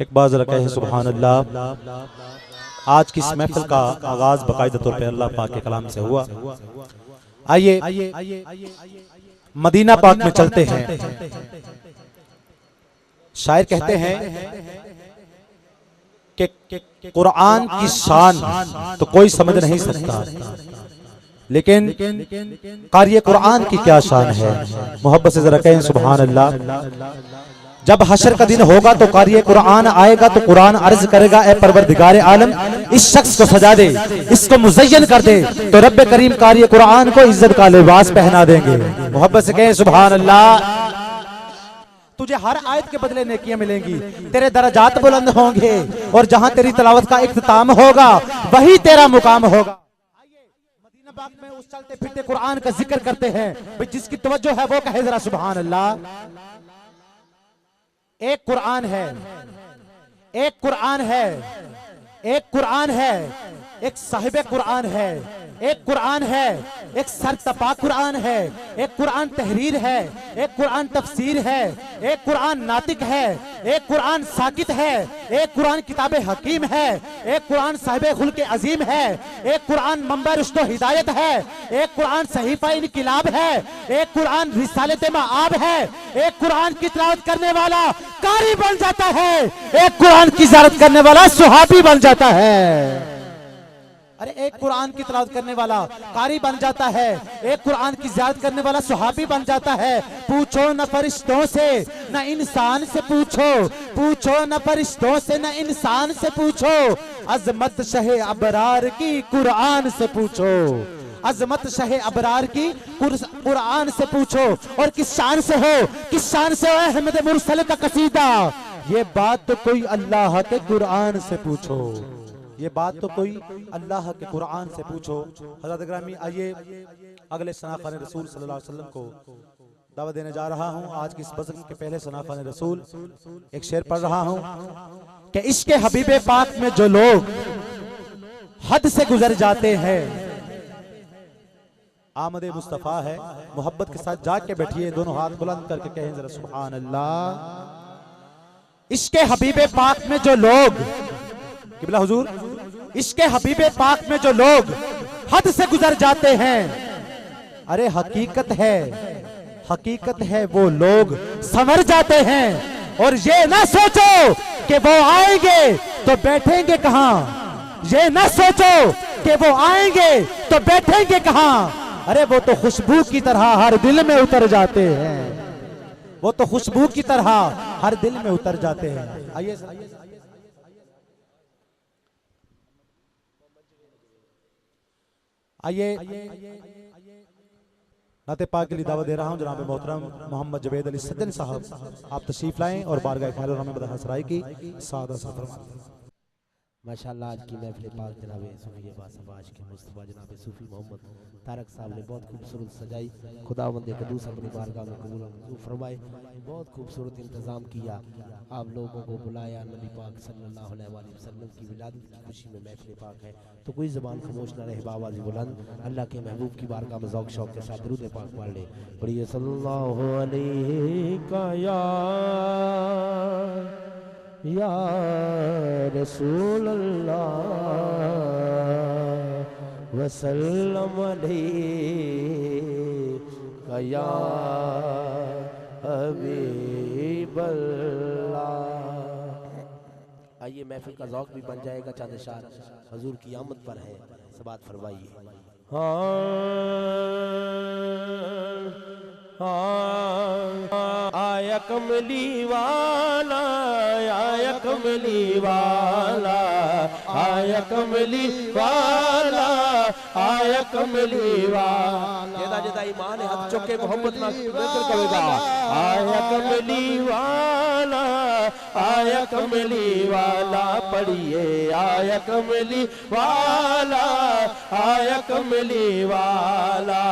एक बार जरा कहे सुभान अल्लाह। आज की इस महफिल का आगाज बाकायदा तौर पे अल्लाह पाक के कलाम से हुआ। आइए मदीना पाक में चलते हैं। शायर कहते हैं कि कुरान की शान तो कोई समझ नहीं सकता, लेकिन क़ारी कुरान की क्या शान है। मोहब्बत से जरा कहें सुभान अल्लाह। जब हशर का दिन होगा तो क़ारी कुरान आएगा तो कुरान अर्ज करेगा, ए परवरदिगार आलम इस शख्स को सजा दे, इसको मुज़य्यन कर दे, तो रब्ब करीम क़ारी कुरान को इज्जत का लिबास पहना देंगे। मोहब्बत से कहें सुभान अल्लाह। तुझे हर आयत के बदले नेकियां मिलेंगी, तेरे दरजात बुलंद होंगे और जहां तेरी तिलावत का इख्तिताम होगा वही तेरा मुकाम होगा। मदीना पाक में उस चलते फिरते कुरान का जिक्र करते हैं, जिसकी तवज्जो है वो कहे जरा सुभान अल्लाह। एक कुरान है, एक कुरान है, एक कुरान है, एक साहिब कुरान है, एक कुरान है, एक सरतपा कुरान है, एक कुरान तहरीर है, एक कुरान तफसीर है, एक कुरान नातिक है, एक कुरान साकित है, एक कुरान किताब हकीम है, एक कुरान साहिब खुल्क अजीम है, एक कुरान मंबर रुश्द हिदायत है, एक कुरान सहीफा इनकिलाब है, एक कुरान रिसालत मआब है। एक कुरान की तिलावत करने वाला कारी बन जाता है, एक कुरान की ज़ियारत करने वाला सुहाबी बन जाता है। अरे एक कुरान की तिलावत करने वाला कारी बन जाता है, एक कुरान की ज़ियारत करने वाला सुहाबी बन जाता है। पूछो न फरिश्तों से न इंसान से पूछो, पूछो न फरिश्तों से न इंसान से पूछो, अजमत शहे अबरार की कुरान से पूछो, अजमत शहे अबरार की कुरान से पूछो। और किस शान से हो, किस शान से हो अहमद मुरसल का कसीदा, ये बात तो कोई अल्लाह के कुरान से पूछो, ये बात तो कोई अल्लाह के कुरान से पूछो। हज़रत ग्रामी आइए अगले सनाख़ान रसूल सल्लल्लाहु अलैहि वसल्लम को दावत देने जा रहा हूँ। आज की इस बज़म के पहले सनाख़ान रसूल एक शेर पढ़ रहा हूँ कि इश्क़ हबीब पाक में जो लोग हद से गुजर जाते हैं, आमद मुस्तफ़ा है, मोहब्बत के साथ जाके बैठिए, दोनों हाथ बुलंद करके कहें जरा सुभान अल्लाह। इश्क़ हबीब पाक में जो लोग, किबला हुजूर, इश्क़ हबीब पाक में जो लोग हद से गुजर जाते हैं, अरे हकीकत है, हकीकत है वो लोग संवर जाते हैं। और ये ना सोचो कि वो आएंगे तो बैठेंगे कहां, ये ना सोचो कि वो आएंगे तो बैठेंगे कहां, अरे वो तो खुशबू की तरह हर दिल में उतर जाते हैं, वो तो खुशबू की तरह हर दिल में उतर जाते हैं। आइए आइए नाते पाक के लिए दावत दे रहा हूं जनाब मोहतरम मोहम्मद जवेद अली सज्जन साहब, आप तशरीफ लाएं और बारगाह ख्याल हमें बदहसराई की सादा सफर। माशाअल्लाह आज की महफिल पाक जनाब सूफी बासबाज के मुस्तफा जनाब सूफी मोहम्मद तारक साहब ने बहुत खूबसूरत सजाई। खुदावंद कदूस अपनी बारगाह में कबूल मंजूर फरमाए। बहुत खूबसूरत इंतज़ाम किया, आप लोगों को बुलाया। नबी पाक सल्लल्लाहु अलैहि वसल्लम की विलादत की खुशी में महफिल पाक है, तो कोई ज़बान खामोश न रहे, बावाज़ बुलंद अल्लाह के महबूब की बारगाह में ज़ौक़ शौक़ के साथ दुरूद पाक पढ़ ले। पढ़िए सल्लल्लाहु अलैहि या रसूल अल्लाह वसल्लम अलैका या हबीब अल्लाह। आइए महफिल का ज़ौक़ भी बन जाएगा, चंद अशार हुज़ूर की आमद पर है, समात फरमाइए। आया कमली वाला, आया कमली वाला, आया कमली वाला, आया कमली वाला। जेदा जेदा ईमान है हाथ चुके मोहब्बत ना जिक्र करेगा। आया कमली वाला, आया कमली वाला, पढ़िए आया कमली वाला, आया कमली वाला।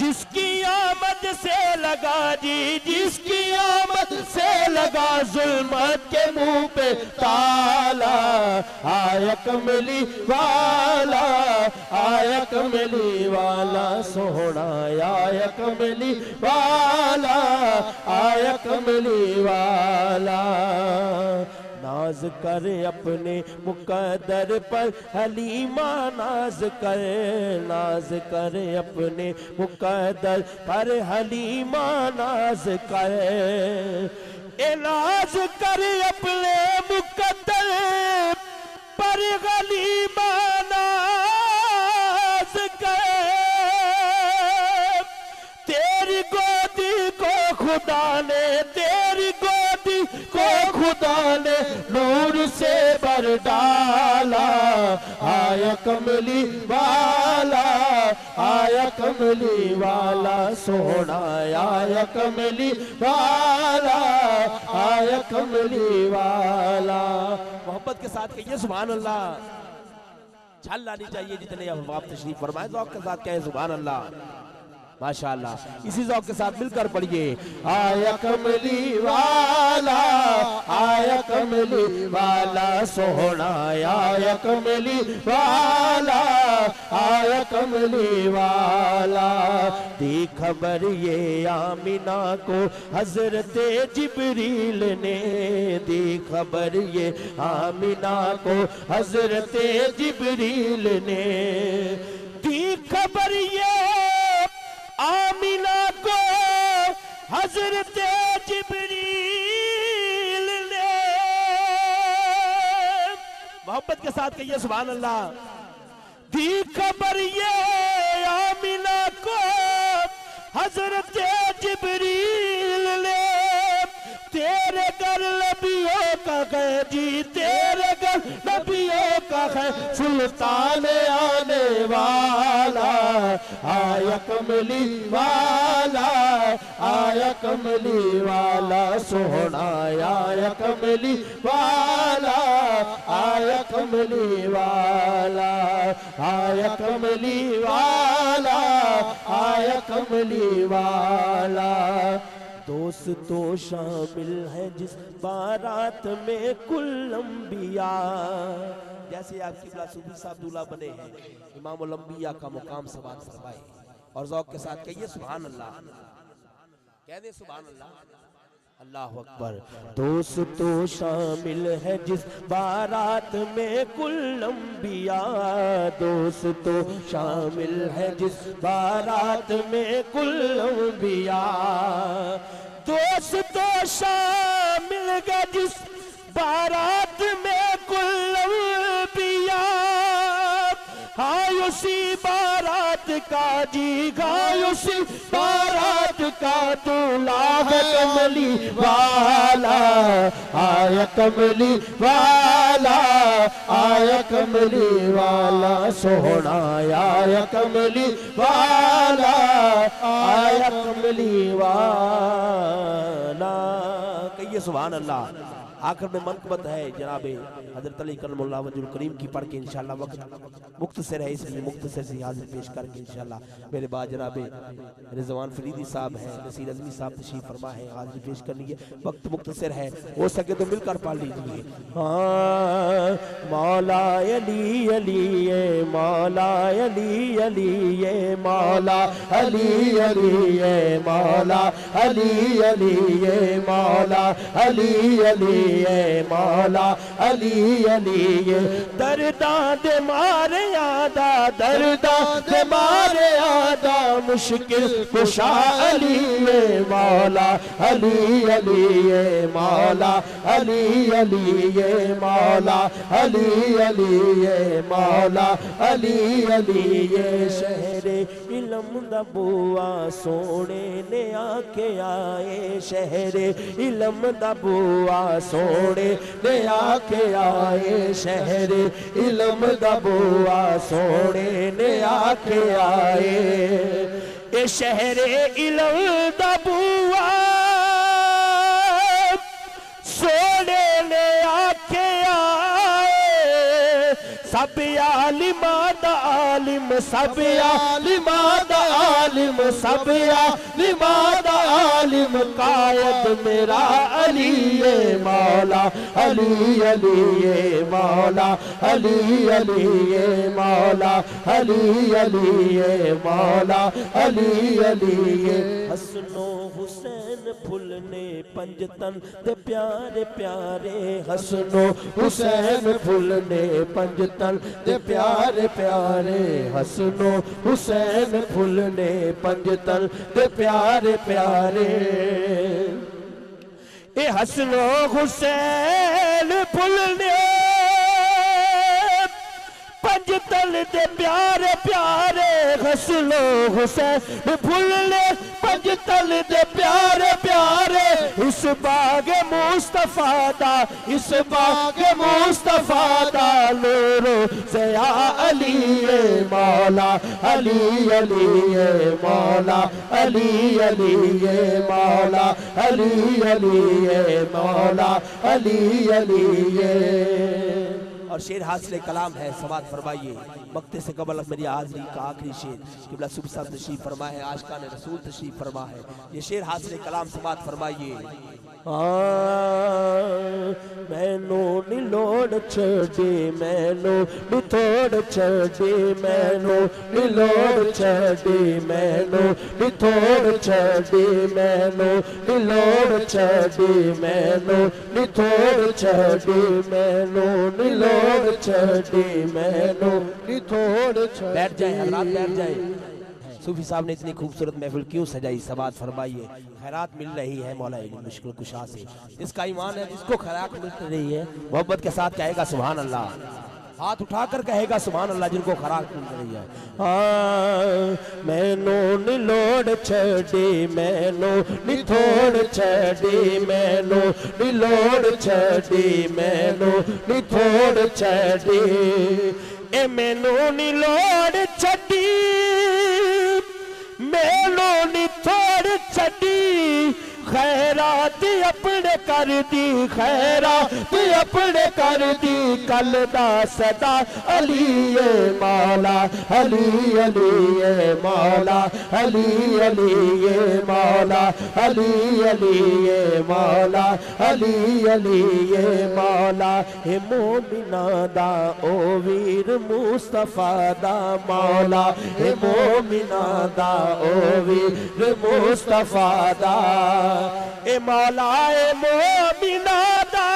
जिसकी आमद से लगा जी, जिसकी आमद से लगा जुल्मत के मुंह पे ताला, आया कमली वाला, आया कमली वाला सोहना, आया कमली वाला, आया कमली वाला। नाज कर अपने मुकद्दर पर हलीमा, नाज कर, नाज कर अपने मुकद्दर पर हलीमा, नाज कर, ए नाज कर अपने मुकद्दर पर हलीमा, नाज कर। तेरी गोदी को खुदा ने, तेरी गोदी को खुदा ने नूर से भर डाला, आया कमली वाला, आया कमली वाला सोना, आया कमली वाला, आया कमली वाला। मोहब्बत के साथ कहिए सुभान अल्लाह, छल लानी चाहिए जितने आप तशरीफ फरमाए, ज़ौक़ के साथ कहें सुभान अल्लाह। माशाअल्लाह। इसी ज़ौक़ के साथ मिलकर पढ़िए, आया कमली वाला, आया कमली वाला सोहना, आया कमली वाला, आया कमली वाला। दी खबर ये आमिना को हजरत जिब्रील ने, दी खबर ये आमिना को हजरत जिब्रील ने, दी खबर ये आमिना को हजरत जिब्रील ने। मोहब्बत के साथ कहिए सुभान अल्लाह। दी खबर ये आमिना को हजरत जिब्रील ने, तेरे घर नबियों का है जी, तेरे घर नबियों का है सुल्तान आने वाला, आया कमली वाला, आया कमली वाला सोहना, आया कमली वाला, आया कमली वाला, आया कमली वाला, आया कमली वाला। दोस्तों शामिल है जिस बारात में कुल अंबिया। जैसे आप किबला सूफी साहब दूल्हा बने हैं, इमामुल अंबिया का मुकाम सवार फरमाए और ज़ौक़ के साथ कहिए सुभान अल्लाह, कह दे सुभान अल्लाह, अल्लाह अकबर। दोस्तों शामिल है जिस बारात में कुल अंबिया, दोस्तों शामिल है जिस बारात में कुल अंबिया, दोस्तों शामिल है जिस बारात में कुल अंबिया। हाय उसी बारात का जी, गाय उसी बारात का दूल्हा है कमली वाला, आया कमली वाला, आया कमली वाला सोहना, आया कमली वाला, आया कमली वाला। कहिए सुभान अल्लाह। आखिर में मनक़बत है जनाब हज़रत अली करमुल्लाह वजहुल करीम की पढ़ के इंशाअल्लाह वक्त मुख्तसर है, इसलिए मुख्तसर से हाजिर पेश करके इंशाअल्लाह मेरे बाद जनाब रिजवान फरीदी साहब हैं, नसीर अज़मी साहब तशरीफ फरमा है, हाजिर पेश करनी है, वक्त मुख्तसर है, हो सके तो मिलकर पढ़ लीजिए। हाँ मौला अली अली ये मौला अली अली ये मौला अली अली ये मौला अली अली ये मौला अली अली ये मौला अली अली ये। दर्दा दे मारे आदा, दर्दा दे मारे आदा, मुश्किल कुशा अली ये मौला अली अली ये मौला अली अली ये मौला अली अली ये मौला अली अली ये। शहरे इल्म दा बुआ सोने ने आके आए, शहरे इल्म दा बुआ सोने ने आके आए, शहरे इल्म दा बुआ सोने ने आके आए। ए शहरे इल्म दा बुआ सोने ने आके आए, सब आलिमा दा आलिम, सब आलिमा दा आलिम, सब आलिमा दा आलिम, कायद मेरा अली ये मौला अली अली ये मौला अली अली ये मौला अली अली ये मौला अली अली ये। हसनो हुसैन फुलने पंजतन दे प्यारे प्यारे, हसनो हुसैन फुलने पंजतन दे प्यारे प्यारे, हसनो हुसैन फुलने पंजतन दे प्यारे प्यारे। ए हसनो हुसैन फुलने पंजतन दे प्यारे प्यारे, हसनो हुसैन फुलने पंजतन दे प्यारे प्यारे। इस बाग मुस्तफा दा, इस बाग मुस्तफा दा नूरो ज़या अली ये मौला अली अली ये मौला अली अली ये मौला अली अली ये मौला अली अली ये। और शेर हासिल कलाम है, समात फरमाइए। वक्त से कबल मेरी हाज़री का आखिरी शेर किबला सूफी साहब तशरीफ फरमा है, आशिकान रसूल तशरीफ फरमा है। ये शेर हासिल कलाम समात फरमाइए। मैनू नी लोड़ छड़ी, मैनू नी थोड़ छड़ी, मैनू नी लोड़ छड़ी, मैनू नी थोड़ छड़ी, मैनू नी लोड़ छड़ी, मैनू नी थोड़ छड़ी, मैनू नी लोड़ छड़ी, मैनू नी थोड़ छड़ी। बैठ जाए हजरात, बैठ जाए। सूफी साहब ने इतनी खूबसूरत महफिल क्यों सजाई, समात फरमाइए। खैरात मिल रही है मौला इल्म मुश्किल कुशा से, जिसका ईमान है, जिसको खैरात मिल रही है, मोहब्बत के साथ कहेगा सुभान अल्लाह, हाथ उठाकर कहेगा सुभान अल्लाह, जिनको खैरात मिल रही है। मैनू नी लोड़ छड़ी, मैनू नी थोड़ छड़ी, मैनू नी लोड़ छड़ी, मैनू नी थोड़ छड़ी, ए मैनू नी लोड़ छड़ी, मैनू नी थोड़ छड़ी, खैरात अपने कर दी, खैरात अपने कर दी, कल दा सदा अली ए मौला, अली अली ए मौला, अली अली ए मौला, अली अली ए मौला, अली अली ए मौला। हे मोमिना दा ओ वीर मुस्तफा दा मौला, हे मोमिना दा ओ वीर मुस्तफा दा, ए मौला ए मोमिना दा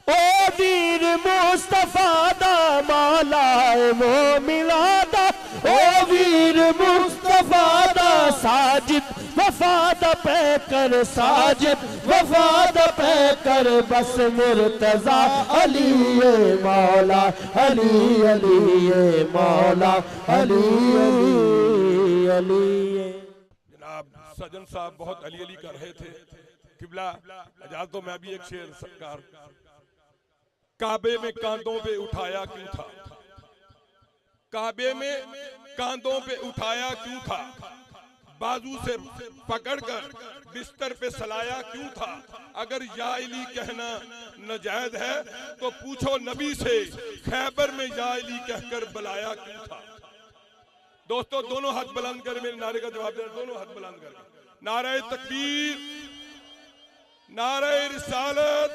ओ वीर मुस्तफा दा, मौला ए मोमिना दा ओ वीर मुस्तफा दा, साजिद वफाद पैकर, साजिद वफाद पैकर, बस मुर्तजा अली ए मौला, अली अली ए मौला, अली अली ए। जनाब सजन साहब बहुत अली अली कर रहे थे। किबला इजाजत तो मैं भी एक शेर सरकार। काबे में कांधों पे उठाया क्यों था, काबे में कांधों पे उठाया क्यों था, बाजू से पकड़कर बिस्तर पे सलाया क्यों था। अगर या अली कहना नाजायज है तो पूछो नबी से, खैबर में या अली कहकर बुलाया क्यों था। दोस्तों दोनों हाथ बुलंद कर मेरे नारे का जवाब देना, दोनों हाथ बुलंद कर। नारे तकबीर, नारे रिसालत,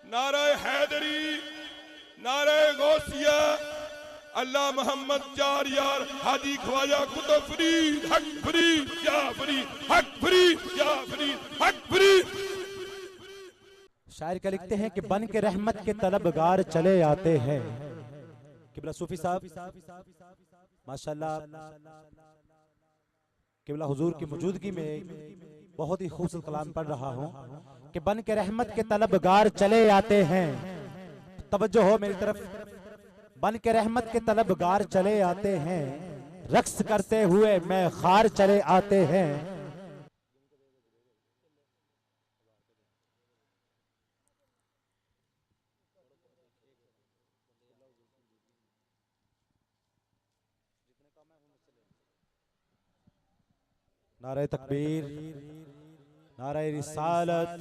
नारे हैदरी, नारे गौसिया, अल्लाह मोहम्मद चार यार, हादी ख्वाजा कुतुब फरीद, हक फरीद या फरीद, हक फरीद या फरीद, हक फरीद। शायर क्या लिखते हैं कि बन के रहमत के तलबगार चले आते हैं। किबला सूफी साहब माशाल्लाह किबला हुजूर की मौजूदगी में बहुत ही खूबसूरत कलाम पढ़ रहा हूँ कि बन के रहमत के तलबगार चले आते हैं। तवज्जो हो मेरी तरफ। बन के रहमत के तलबगार चले आते हैं, रक्स करते हुए मैं खार चले आते हैं। नारे तकबीर, नारे रिसालत।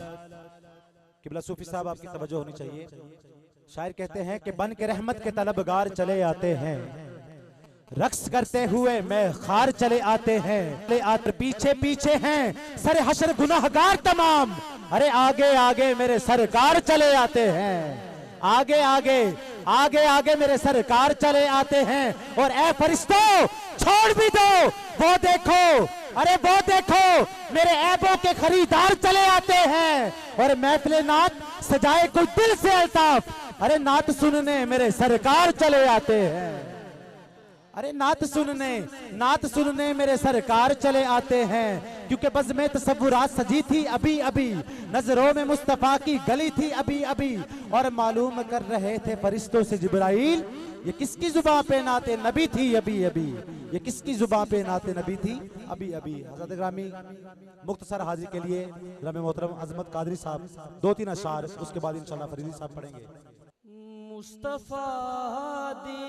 किबला सूफी साहब आपकी तवज्जो होनी चाहिए। शायर कहते हैं कि बन के रहमत के तलबगार चले आते हैं, रक्स करते हुए मैं खार चले आते हैं। चले आते पीछे पीछे हैं सरे हशर गुनाहगार तमाम, अरे आगे आगे मेरे सरकार चले आते हैं। आगे आगे आगे आगे मेरे सरकार चले आते हैं। और ए फरिश्तों छोड़ भी दो, वो देखो, अरे वो देखो मेरे ऐबों के खरीदार चले आते हैं। और महफिल नात सजाए कोई दिल से अल्ताफ, अरे नात सुनने मेरे सरकार चले आते हैं। अरे नात सुनने मेरे सरकार चले आते हैं। क्योंकि बज़ में तसव्वुरात सजी थी अभी अभी, नजरों में मुस्तफा की गली थी अभी अभी। और मालूम कर रहे थे फरिश्तों से जिब्राइल, ये किसकी जुबान पे नाते नबी थी अभी अभी, ये किसकी जुबान पे नाते नबी थी अभी अभी। हज़रत ग्रामी मुख्तसर हाजिर के लिए ग्रामी मोहतरम अजमत कादरी साहब 2-3 अशार, उसके बाद इंशाल्लाह फरीदी साहब पढ़ेंगे। मुस्तफा दी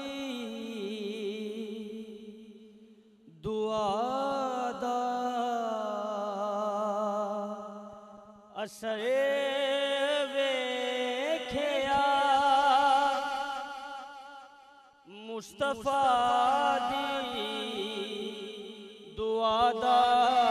दुआ दा असरे मुस्तफा दी दुआ दा